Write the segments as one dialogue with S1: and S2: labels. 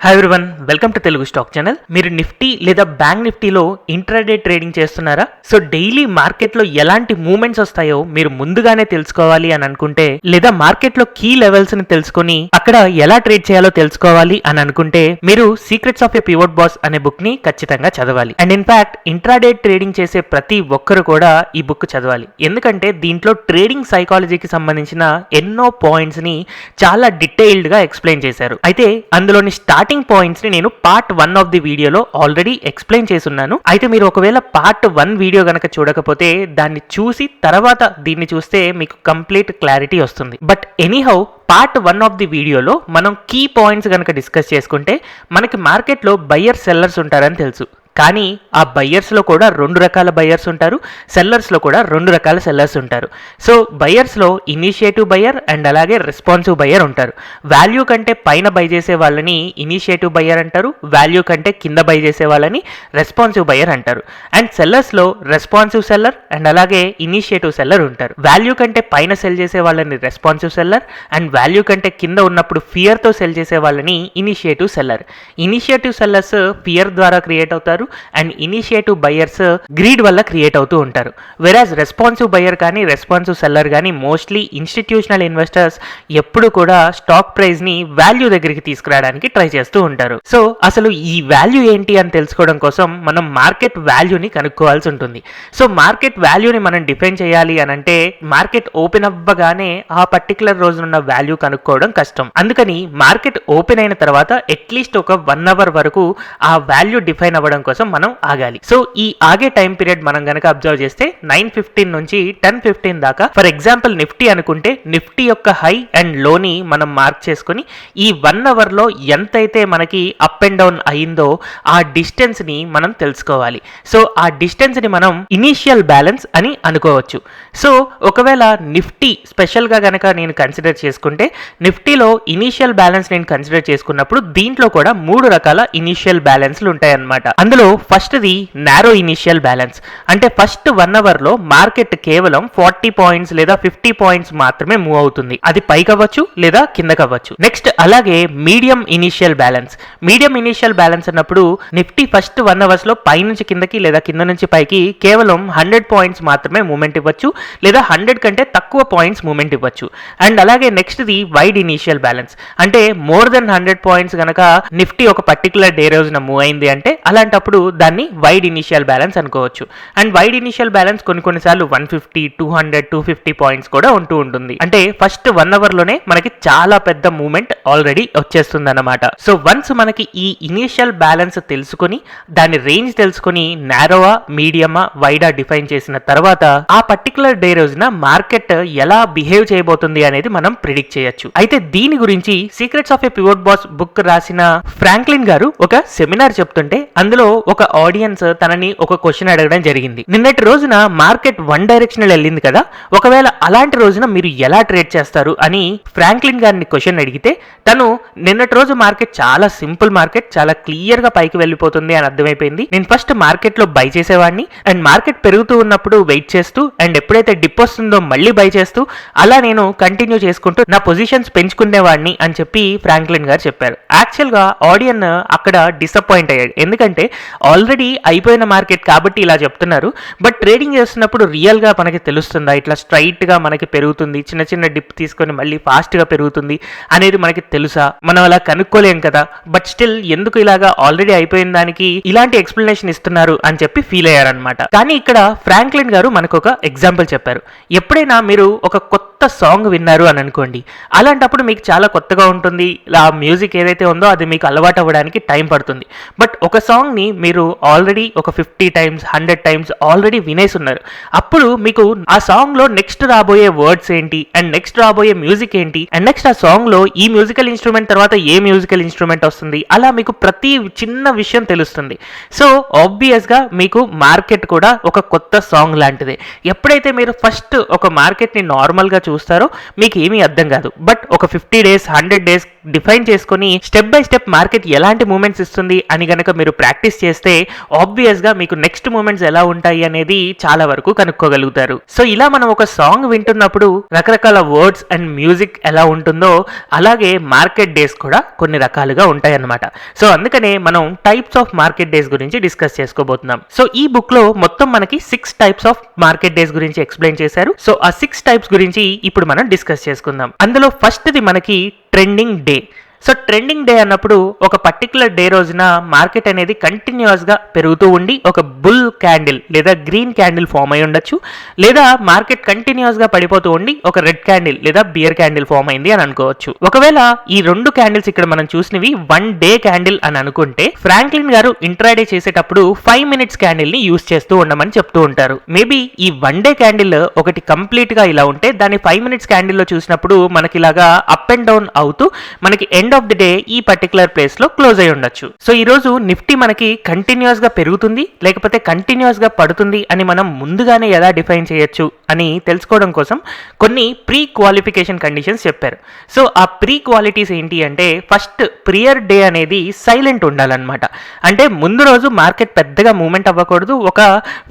S1: Hi everyone, welcome to Telugu stock channel. మీరు Nifty లేదా bank నిఫ్టీలో ఇంట్రాడే ట్రేడింగ్ చేస్తున్నారా? సో డైలీ మార్కెట్లో ఎలాంటి మూవ్మెంట్స్ వస్తాయో మీరు ముందుగానే తెలుసుకోవాలి అని అనుకుంటే, లేదా మార్కెట్లో కీ లెవెల్స్ ని తెలుసుకొని అక్కడ ఎలా ట్రేడ్ చేయాలో తెలుసుకోవాలి అని అనుకుంటే, మీరు secrets of a pivot boss అనే బుక్ ని ఖచ్చితంగా చదవాలి. అండ్ ఇన్ఫాక్ట్ ఇంట్రాడే ట్రేడింగ్ చేసే ప్రతి ఒక్కరు కూడా ఈ బుక్ చదవాలి. ఎందుకంటే దీంట్లో ట్రేడింగ్ సైకాలజీకి సంబంధించిన ఎన్నో పాయింట్స్ ని చాలా డీటెయిల్డ్ గా ఎక్స్ప్లెయిన్ చేశారు. అయితే అందులోని స్టార్టింగ్ పాయింట్స్ ని నేను పార్ట్ 1 ఆఫ్ ది వీడియోలో ఆల్రెడీ ఎక్స్ప్లెయిన్ చేస్తున్నాను. అయితే మీరు ఒకవేళ పార్ట్ 1 వీడియో గనక చూడకపోతే దాన్ని చూసి తర్వాత దీన్ని చూస్తే మీకు కంప్లీట్ క్లారిటీ వస్తుంది. But anyhow part 1 of the వీడియోలో మనం కీ పాయింట్స్ కనుక డిస్కస్ చేసుకుంటే, మనకి మార్కెట్లో బయ్యర్ సెల్లర్స్ ఉంటారని తెలుసు. కానీ ఆ బయ్యర్స్లో కూడా 2 రకాల బయ్యర్స్ ఉంటారు, సెల్లర్స్లో కూడా 2 రకాల సెల్లర్స్ ఉంటారు. సో బయ్యర్స్లో ఇనిషియేటివ్ బయ్యర్ అండ్ అలాగే రెస్పాన్సివ్ బయ్యర్ ఉంటారు. వాల్యూ కంటే పైన బై చేసే వాళ్ళని ఇనిషియేటివ్ బయ్యర్ అంటారు, వాల్యూ కంటే కింద బై చేసే వాళ్ళని రెస్పాన్సివ్ బయ్యర్ అంటారు. అండ్ సెల్లర్స్లో రెస్పాన్సివ్ సెల్లర్ అండ్ అలాగే ఇనిషియేటివ్ సెల్లర్ ఉంటారు. వాల్యూ కంటే పైన సెల్ చేసే వాళ్ళని రెస్పాన్సివ్ సెల్లర్ అండ్ వాల్యూ కంటే కింద ఉన్నప్పుడు ఫియర్తో సెల్ చేసే వాళ్ళని initiative seller. Initiative sellers fear ద్వారా క్రియేట్ అవుతారు అండ్ ఇనిషియేటివ్ బయ్యర్స్ గ్రీడ్ వల్ల క్రియేట్ అవుతూ ఉంటారు. వెరాజ్ రెస్పాన్సివ్ బయ్యర్ కానీ రెస్పాన్సివ్ సెల్లర్ కానీ మోస్ట్లీ ఇన్స్టిట్యూషనల్ ఇన్వెస్టర్స్ ఎప్పుడు కూడా స్టాక్ ప్రైస్ ని వాల్యూ దగ్గరికి తీసుకురావడానికి ట్రై చేస్తూ ఉంటారు. సో అసలు ఈ వాల్యూ ఏంటి అని తెలుసుకోవడం కోసం మనం మార్కెట్ వాల్యూని కనుక్కోవాల్సి ఉంటుంది. సో మార్కెట్ వాల్యూని మనం డిఫైన్ చేయాలి అని అంటే, మార్కెట్ ఓపెన్ అవ్వగానే ఆ పర్టికులర్ రోజునున్న వాల్యూ కనుక్కోవడం కష్టం. అందుకని మార్కెట్ ఓపెన్ అయిన తర్వాత అట్లీస్ట్ ఒక 1 అవర్ వరకు ఆ వాల్యూ డిఫైన్ అవ్వడం కోసం మనం ఆగాలి. సో ఈ ఆగే టైం పీరియడ్ మనం గనక అబ్జర్వ్ చేస్తే 9:15 నుంచి 10:15 దాకా, ఫర్ ఎగ్జాంపుల్ నిఫ్టీ అనుకుంటే నిఫ్టీ యొక్క హై అండ్ లోని మనం మార్క్ చేసుకుని ఈ 1 అవర్ లో ఎంతైతే మనకి అప్ అండ్ డౌన్ అయిందో ఆ డిస్టెన్స్ ని మనం తెలుసుకోవాలి. సో ఆ డిస్టెన్స్ ని మనం ఇనీషియల్ బ్యాలెన్స్ అని అనుకోవచ్చు. సో ఒకవేళ నిఫ్టీ స్పెషల్ గా గనక నేను కన్సిడర్ చేసుకుంటే, నిఫ్టీలో ఇనీషియల్ బ్యాలెన్స్ నేను కన్సిడర్ చేసుకున్నప్పుడు దీంట్లో కూడా 3 రకాల ఇనీషియల్ బ్యాలెన్స్లు ఉంటాయి అన్నమాట. అందులో ఫస్ట్ది నారో ఇనిషియల్ బ్యాలెన్స్. అంటే ఫస్ట్ 1 అవర్ లో మార్కెట్ కేవలం 40 పాయింట్స్ లేదా 50 పాయింట్స్ మాత్రమే మూవ్ అవుతుంది. అది పైకి అవ్వచ్చు లేదా కిందకి అవ్వచ్చు. నెక్స్ట్ అలాగే medium initial balance. Medium initial balance అన్నప్పుడు నిఫ్టీ ఫస్ట్ 1 అవర్స్ లో పై నుంచి కిందకి లేదా కింద నుంచి పైకి కేవలం 100 పాయింట్స్ మాత్రమే మూవ్మెంట్ ఇవ్వచ్చు, లేదా 100 కంటే తక్కువ పాయింట్స్ మూవ్మెంట్ ఇవ్వచ్చు. అండ్ అలాగే నెక్స్ట్ది వైడ్ ఇనిషియల్ బ్యాలెన్స్. అంటే మోర్ దెన్ 100 పాయింట్స్ గనక నిఫ్టీ ఒక పర్టికులర్ డే రోజున మూవ్ అయింది అంటే అలాంటప్పుడు దాన్ని వైడ్ ఇనిషియల్ బ్యాలెన్స్ అనుకోవచ్చు. అండ్ వైడ్ ఇనిషియల్ బ్యాలెన్స్ కొన్నిసార్లు 150, 200, 250 పాయింట్స్ కూడా ఉంటూ ఉంటుంది. అంటే ఫస్ట్ 1 అవర్ లోనే మనకి చాలా పెద్ద మూవ్మెంట్ ఆల్రెడీ వచ్చేస్తుంది అన్నమాట. సో వన్స్ మనకి ఈ ఇనిషియల్ బ్యాలెన్స్ తెలుసుకొని దాని రేంజ్ తెలుసుకొని నారోవా, మీడియమా, వైడా డిఫైన్ చేసిన తర్వాత ఆ పర్టికులర్ డే రోజున మార్కెట్ ఎలా బిహేవ్ చేయబోతుంది అనేది మనం ప్రిడిక్ట్ చేయొచ్చు. అయితే దీని గురించి secrets of a pivot boss book రాసిన ఫ్రాంక్లిన్ గారు ఒక సెమినార్ చెప్తుంటే అందులో ఒక ఆడియన్స్ తనని ఒక క్వశ్చన్ అడగడం జరిగింది. నిన్నటి రోజున మార్కెట్ 1 డైరెక్షనల్ వెళ్ళింది కదా, ఒకవేళ అలాంటి రోజున మీరు ఎలా ట్రేడ్ చేస్తారు అని ఫ్రాంక్లిన్ గారిని క్వశ్చన్ అడిగితే, తను నిన్నటి రోజు మార్కెట్ చాలా సింపుల్ మార్కెట్, చాలా క్లియర్ గా పైకి వెళ్ళిపోతుంది అని అర్థమైపోయింది. నేను ఫస్ట్ మార్కెట్ లో బై చేసేవాడిని అండ్ మార్కెట్ పెరుగుతూ ఉన్నప్పుడు వెయిట్ చేస్తూ అండ్ ఎప్పుడైతే డిప్ వస్తుందో మళ్ళీ బై చేస్తూ అలా నేను కంటిన్యూ చేసుకుంటూ నా పొజిషన్స్ పెంచుకునేవాడిని అని చెప్పి ఫ్రాంక్లిన్ గారు చెప్పారు. యాక్చువల్ గా ఆడియన్ అక్కడ డిసప్పాయింట్ అయ్యాడు. ఎందుకంటే ఆల్రెడీ అయిపోయిన మార్కెట్ కాబట్టి ఇలా చెప్తున్నారు, బట్ ట్రేడింగ్ చేస్తున్నప్పుడు రియల్ గా మనకి తెలుస్తుందా ఇట్లా స్ట్రైట్ గా మనకి పెరుగుతుంది, చిన్న చిన్న డిప్ తీసుకొని మళ్ళీ ఫాస్ట్ గా పెరుగుతుంది అనేది మనకి తెలుసా? మనం అలా కనుక్కోలేం కదా. బట్ స్టిల్ ఎందుకు ఇలాగా ఆల్రెడీ అయిపోయిన దానికి ఇలాంటి ఎక్స్ప్లెనేషన్ ఇస్తున్నారు అని చెప్పి ఫీల్ అయ్యారనమాట. కానీ ఇక్కడ ఫ్రాంక్లిన్ గారు మనకు ఒక ఎగ్జాంపుల్ చెప్పారు. ఎప్పుడైనా మీరు ఒక కొత్త సాంగ్ విన్నారు అని అనుకోండి, అలాంటప్పుడు మీకు చాలా కొత్తగా ఉంటుంది, ఆ మ్యూజిక్ ఏదైతే ఉందో అది మీకు అలవాటు అవ్వడానికి టైం పడుతుంది. బట్ ఒక సాంగ్ ని మీరు ఆల్రెడీ ఒక 50 టైమ్స్ 100 టైమ్స్ ఆల్రెడీ వినేసి ఉన్నారు. అప్పుడు మీకు ఆ సాంగ్ లో నెక్స్ట్ రాబోయే వర్డ్స్ ఏంటి అండ్ నెక్స్ట్ రాబోయే మ్యూజిక్ ఏంటి అండ్ నెక్స్ట్ ఆ సాంగ్ లో ఈ మ్యూజికల్ ఇన్స్ట్రుమెంట్ తర్వాత ఏ మ్యూజికల్ ఇన్స్ట్రుమెంట్ వస్తుంది, అలా మీకు ప్రతి చిన్న విషయం తెలుస్తుంది. సో ఆబ్వియస్ గా మీకు మార్కెట్ కూడా ఒక కొత్త సాంగ్ లాంటిదే. ఎప్పుడైతే మీరు ఫస్ట్ ఒక మార్కెట్ ని నార్మల్ గా చూస్తారో మీకు ఏమీ అర్థం కాదు. బట్ ఒక 50 డేస్ 100 డేస్ డిఫైన్ చేసుకొని స్టెప్ బై స్టెప్ మార్కెట్ ఎలాంటి మూమెంట్స్ ఇస్తుంది అని గనక మీరు ప్రాక్టీస్ చేస్తే ఆబ్వియస్ గా మీకు నెక్స్ట్ మూమెంట్స్ ఎలా ఉంటాయి అనేది చాలా వరకు కనుక్కోగలుగుతారు. సో ఇలా మనం ఒక సాంగ్ వింటున్నప్పుడు రకరకాల వర్డ్స్ అండ్ మ్యూజిక్ ఎలా ఉంటుందో అలాగే మార్కెట్ డేస్ కూడా కొన్ని రకాలుగా ఉంటాయి అన్నమాట. సో అందుకనే మనం టైప్స్ ఆఫ్ మార్కెట్ డేస్ గురించి డిస్కస్ చేసుకోబోతున్నాం. సో ఈ బుక్ లో మొత్తం మనకి 6 టైప్స్ ఆఫ్ మార్కెట్ డేస్ గురించి ఎక్స్ప్లెయిన్ చేశారు. సో ఆ 6 టైప్స్ గురించి ఇప్పుడు మనం డిస్కస్ చేసుకుందాం. అందులో ఫస్ట్ది మనకి trending day. So trending day అన్నప్పుడు ఒక పర్టికులర్ డే రోజున మార్కెట్ అనేది కంటిన్యూస్ గా పెరుగుతూ ఉండి ఒక బుల్ క్యాండిల్ లేదా గ్రీన్ క్యాండిల్ ఫామ్ అయి ఉండొచ్చు, లేదా మార్కెట్ కంటిన్యూస్ గా పడిపోతూ ఉండి ఒక రెడ్ క్యాండిల్ లేదా బియర్ క్యాండిల్ ఫామ్ అయింది అని అనుకోవచ్చు. ఒకవేళ ఈ 2 క్యాండిల్స్ ఇక్కడ మనం చూసినవి 1 డే క్యాండిల్ అని అనుకుంటే ఫ్రాంక్లిన్ గారు ఇంట్రాడే చేసేటప్పుడు 5 మినిట్స్ క్యాండిల్ ని యూస్ చేస్తూ ఉండమని చెప్తూ ఉంటారు. మేబీ ఈ 1 డే క్యాండిల్ ఒకటి కంప్లీట్ గా ఇలా ఉంటే దాన్ని 5 మినిట్స్ క్యాండిల్ లో చూసినప్పుడు మనకి ఇలాగా అప్ అండ్ డౌన్ అవుతూ మనకి ఎండ్ ఆఫ్ ది డే ఈ పర్టికులర్ ప్లేస్ లో క్లోజ్ అయి ఉండొచ్చు. సో ఈ రోజు నిఫ్టీ మనకి కంటిన్యూస్ గా పెరుగుతుంది లేకపోతే కంటిన్యూస్ గా పడుతుంది అని మనం ముందుగానే ఎలా డిఫైన్ చేయొచ్చు అని తెలుసుకోవడం కోసం కొన్ని ప్రీ క్వాలిఫికేషన్ కండిషన్స్ చెప్పారు. సో ఆ ప్రీ క్వాలిటీస్ ఏంటి అంటే ఫస్ట్ ప్రియర్ డే అనేది సైలెంట్ ఉండాలన్నమాట. అంటే ముందు రోజు మార్కెట్ పెద్దగా మూవ్మెంట్ అవ్వకూడదు, ఒక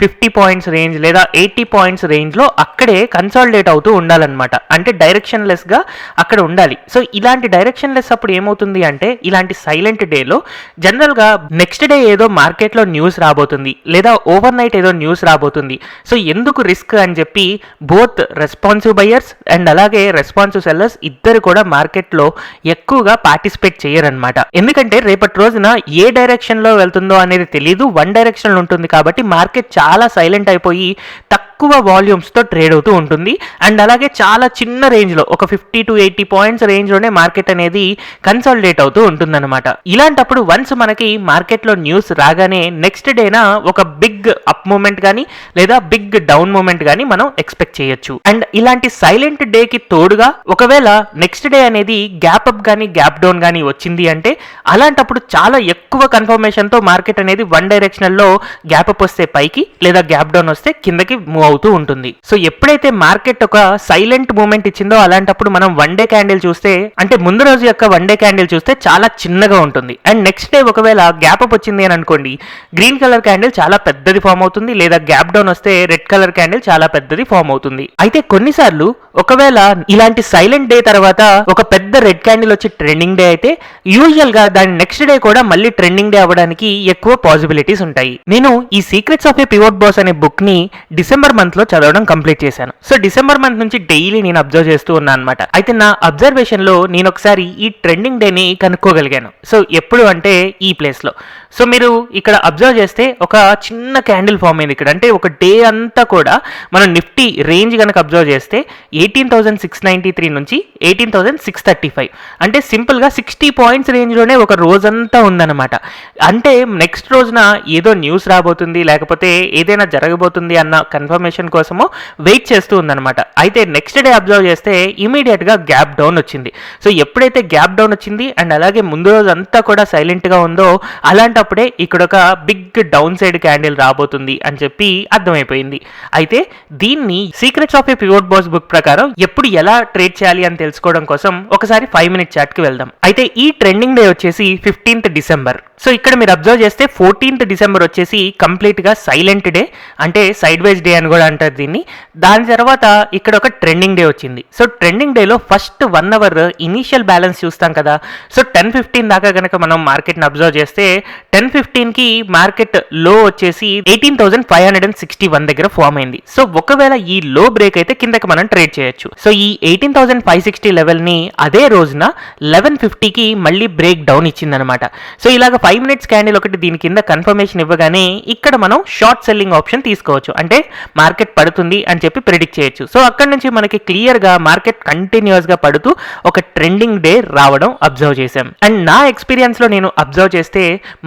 S1: 50 పాయింట్స్ రేంజ్ లేదా 80 పాయింట్స్ రేంజ్ లో అక్కడే కన్సాలిడేట్ అవుతూ ఉండాలన్నమాట. అంటే డైరెక్షన్ లెస్ గా అక్కడ ఉండాలి. సో ఇలాంటి డైరెక్షన్ లెస్ అప్పుడు ఏమవుతుంది అంటే ఇలాంటి సైలెంట్ డేలో జనరల్ గా నెక్స్ట్ డే ఏదో మార్కెట్ లో న్యూస్ రాబోతుంది లేదా ఓవర్ నైట్ ఏదో న్యూస్ రాబోతుంది. సో ఎందుకు రిస్క్ అని చెప్పి బోత్ రెస్పాన్సివ్ బయర్స్ అండ్ అలాగే రెస్పాన్సివ్ సెల్లర్స్ ఇద్దరు కూడా మార్కెట్ లో ఎక్కువగా పార్టిసిపేట్ చేయరన్నమాట. ఎందుకంటే రేపటి రోజున ఏ డైరెక్షన్ లో వెళ్తుందో అనేది తెలియదు, 1 డైరెక్షన్ ఉంటుంది కాబట్టి మార్కెట్ చాలా సైలెంట్ అయిపోయి తక్కువ వాల్యూమ్స్ తో ట్రేడ్ అవుతూ ఉంటుంది. అండ్ అలాగే చాలా చిన్న రేంజ్ లో ఒక 50 to 80 పాయింట్స్ రేంజ్ లోనే మార్కెట్ అనేది కన్సాలిడేట్ అవుతూ ఉంటుందన్నమాట. ఇలాంటప్పుడు వన్స్ మనకి మార్కెట్ లో న్యూస్ రాగానే నెక్స్ట్ డేనా ఒక బిగ్ అప్ మూమెంట్ కానీ లేదా బిగ్ డౌన్ మూమెంట్ కానీ మనం ఎక్స్పెక్ట్ చేయొచ్చు. అండ్ ఇలాంటి సైలెంట్ డే కి తోడుగా ఒకవేళ నెక్స్ట్ డే అనేది గ్యాప్ అప్ కానీ గ్యాప్ డౌన్ కానీ వచ్చింది అంటే అలాంటప్పుడు చాలా ఎక్కువ కన్ఫర్మేషన్ తో మార్కెట్ అనేది 1 డైరెక్షనల్ లో గ్యాప్ అప్ వస్తే పైకి లేదా గ్యాప్ డౌన్ వస్తే కిందకి మూవ్ అవుతూ ఉంటుంది. సో ఎప్పుడైతే మార్కెట్ ఒక సైలెంట్ మూమెంట్ ఇచ్చిందో అలాంటప్పుడు మనం 1 డే క్యాండిల్ చూస్తే అంటే ముందు రోజు యొక్క 1 డే క్యాండిల్ చూస్తే చాలా చిన్నగా ఉంటుంది. అండ్ నెక్స్ట్ డే ఒకవేళ గ్యాప్ అప్ వచ్చింది అని అనుకోండి, గ్రీన్ కలర్ క్యాండిల్ చాలా పెద్దది ఫామ్ అవుతుంది, లేదా గ్యాప్ డౌన్ వస్తే రెడ్ కలర్ క్యాండిల్ చాలా పెద్దది ఫామ్ అవుతుంది. అయితే కొన్నిసార్లు ఒకవేళ ఇలాంటి సైలెంట్ డే తర్వాత ఒక పెద్ద రెడ్ క్యాండిల్ వచ్చి ట్రెండింగ్ డే అయితే యూజువల్ గా దాని నెక్స్ట్ డే కూడా మళ్ళీ ట్రెండింగ్ డే అవ్వడానికి ఎక్కువ పాసిబిలిటీస్ ఉంటాయి. నేను ఈ secrets of A pivot boss అనే బుక్ ని డిసెంబర్ మంత్ లో చదవడం కంప్లీట్ చేశాను. సో డిసెంబర్ మంత్ నుంచి డైలీ నేను అబ్జర్వ్ చేస్తూ ఉన్నాను అనమాట. అయితే నా అబ్జర్వేషన్ లో నేను ఒకసారి ఈ ట్రెండింగ్ డే ని కనుక్కోగలిగాను. సో ఎప్పుడు అంటే ఈ ప్లేస్ లో. సో మీరు ఇక్కడ అబ్జర్వ్ చేస్తే ఒక చిన్న క్యాండిల్ ఫామ్ అయింది ఇక్కడ. అంటే ఒక డే అంతా కూడా మనం నిఫ్టీ రేంజ్ కనుక అబ్జర్వ్ చేస్తే 18,693 నుంచి 18,635 అంటే సింపుల్ గా 60 పాయింట్స్ రేంజ్ లోనే ఒక రోజంతా ఉందన్నమాట. అంటే నెక్స్ట్ రోజున ఏదో న్యూస్ రాబోతుంది లేకపోతే ఏదైనా జరగబోతుంది అన్న కన్ఫర్మేషన్ కోసము వెయిట్ చేస్తూ ఉందన్నమాట. అయితే నెక్స్ట్ డే అబ్జర్వ్ చేస్తే ఇమీడియట్ గా గ్యాప్ డౌన్ వచ్చింది. సో ఎప్పుడైతే గ్యాప్ డౌన్ వచ్చింది అండ్ అలాగే ముందు రోజు అంతా కూడా సైలెంట్ గా ఉందో అలాంటప్పుడే ఇక్కడ ఒక బిగ్ డౌన్ సైడ్ క్యాండిల్ రాబోతుంది అని చెప్పి అర్థమైపోయింది. అయితే దీన్ని secrets of A pivot boss book ప్రకారం ఎప్పుడు ఎలా ట్రేడ్ చేయాలి అని తెలుసుకోవడం కోసం ఒకసారి 5 మినిట్ చాట్ కి వెళ్దాం. అయితే ఈ ట్రెండింగ్ డే వచ్చేసి 15th డిసెంబర్. సో ఇక్కడ మీరు అబ్జర్వ్ చేస్తే 14th డిసెంబర్ వచ్చేసి కంప్లీట్ గా సైలెంట్ డే, అంటే సైడ్ వైజ్ డే అని కూడా అంటారు దీన్ని. దాని తర్వాత ఇక్కడ ఒక ట్రెండింగ్ డే వచ్చింది. సో ట్రెండింగ్ డేలో ఫస్ట్ 1 అవర్ ఇనీషియల్ బ్యాలెన్స్ చూస్తాం కదా. సో 10:15 దాకా కనుక మనం మార్కెట్ని అబ్జర్వ్ చేస్తే 10:15కి మార్కెట్ లో వచ్చేసి 18,561 దగ్గర ఫామ్ అయింది. సో ఒకవేళ ఈ లో బ్రేక్ అయితే కిందకి మనం ట్రేడ్ చేయొచ్చు. సో ఈ 18,560 లెవెల్ ని అదే రోజున 11:50కి మళ్ళీ బ్రేక్ డౌన్ ఇచ్చిందనమాట. సో ఇలాగ 5 మినిట్స్ క్యాండిల్ ఒకటి దీని కింద కన్ఫర్మేషన్ ఇవ్వగానే ఇక్కడ మనం షార్ట్ సెల్లింగ్ ఆప్షన్ తీసుకోవచ్చు. అంటే మార్కెట్ పడుతుంది అని చెప్పి ప్రిడిక్ట్ చేయొచ్చు. సో అక్కడ నుంచి మనకి క్లియర్ గా మార్కెట్ కంటిన్యూస్ గా పడుతూ ఒక ట్రెండింగ్ డే రావడం అబ్జర్వ్ చేశాం. అండ్ నా ఎక్స్పీరియన్స్ లో నేను అబ్జర్వ్ చేస్తే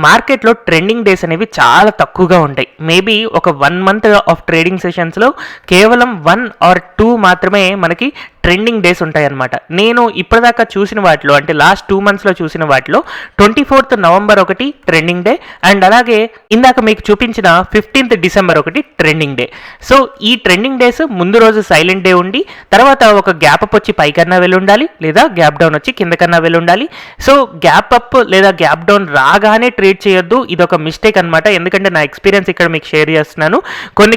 S1: మార్కెట్ లో ట్రెండింగ్ డేస్ అనేవి చాలా తక్కువగా ఉంటాయి. మేబీ ఒక 1 మంత్ ఆఫ్ ట్రేడింగ్ సెషన్స్ లో కేవలం 1 or 2 మాత్రమే మనకి ట్రెండింగ్ డేస్ ఉంటాయి అనమాట. నేను ఇప్పటిదాకా చూసిన వాటిలో అంటే లాస్ట్ 2 monthsలో చూసిన వాటిలో 24th నవంబర్ ఒకటి ట్రెండింగ్ డే, అండ్ అలాగే ఇందాక మీకు చూపించిన 15th డిసెంబర్ ఒకటి ట్రెండింగ్ డే. సో ఈ ట్రెండింగ్ డేస్ ముందు రోజు సైలెంట్ డే ఉండి తర్వాత ఒక గ్యాప్ అప్ వచ్చి పైకన్నా వెళ్ళి ఉండాలి, లేదా గ్యాప్ డౌన్ వచ్చి కిందకన్నా వెళ్ళి ఉండాలి. సో గ్యాప్ అప్ లేదా గ్యాప్ డౌన్ రాగానే ట్రేడ్ చేయొద్దు, ఇది ఒక మిస్టేక్ అనమాట. ఎందుకంటే నా ఎక్స్పీరియన్స్ ఇక్కడ మీకు షేర్ చేస్తున్నాను.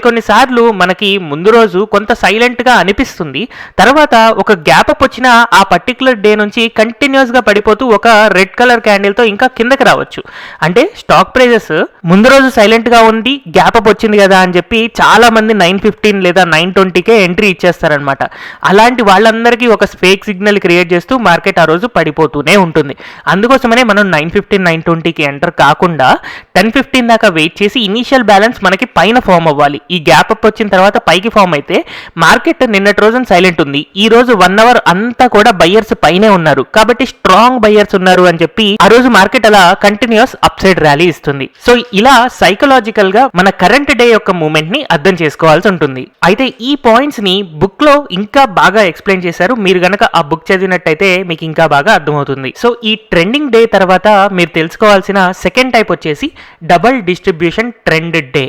S1: కొన్నిసార్లు మనకి ముందు రోజు కొంత సైలెంట్గా అనిపిస్తుంది, తర్వాత ఒక గ్యాప్ అప్ వచ్చిన ఆ పర్టికులర్ డే నుంచి కంటిన్యూస్గా పడిపోతూ ఒక రెడ్ కలర్ క్యాండిల్తో ఇంకా కిందకి రావచ్చు. అంటే స్టాక్ ప్రైజెస్ ముందు రోజు సైలెంట్గా ఉంది, గ్యాప్ అప్ వచ్చింది కదా అని చెప్పి చాలా మంది 915 లేదా 920కే ఎంట్రీ ఇచ్చేస్తారనమాట. అలాంటి వాళ్ళందరికీ ఒక ఫేక్ సిగ్నల్ క్రియేట్ చేస్తూ మార్కెట్ ఆ రోజు పడిపోతూనే ఉంటుంది. అందుకోసమనే మనం 915 920కి ఎంటర్ కాకుండా 1015 దాకా వెయిట్ చేసి ఇనీషియల్ బ్యాలెన్స్ మనకి పైన ఫామ్ అవ్వాలి. ఈ గ్యాప్ అప్ వచ్చిన తర్వాత పైకి ఫామ్ అయితే మార్కెట్ నిన్నటి రోజున సైలెంట్ ఉంది, ఈ రోజు 1 hour అంతా కూడా బయ్యర్స్ పైనే ఉన్నారు కాబట్టి స్ట్రాంగ్ బయ్యర్స్ ఉన్నారు అని చెప్పి ఆ రోజు మార్కెట్ అలా కంటిన్యూస్ అప్ సైడ్ ర్యాలీ ఇస్తుంది. సో ఇలా సైకలాజికల్ గా మన కరెంట్ డే యొక్క మూమెంట్ ని అర్థం చేసుకోవాల్సి ఉంటుంది. అయితే ఈ పాయింట్స్ ని బుక్ లో ఇంకా బాగా ఎక్స్ప్లెయిన్ చేశారు, మీరు గనక ఆ బుక్ చదివినట్టయితే మీకు ఇంకా బాగా అర్థమవుతుంది. సో ఈ ట్రెండింగ్ డే తర్వాత మీరు తెలుసుకోవాల్సిన సెకండ్ టైప్ వచ్చేసి డబుల్ డిస్ట్రిబ్యూషన్ ట్రెండ్ డే.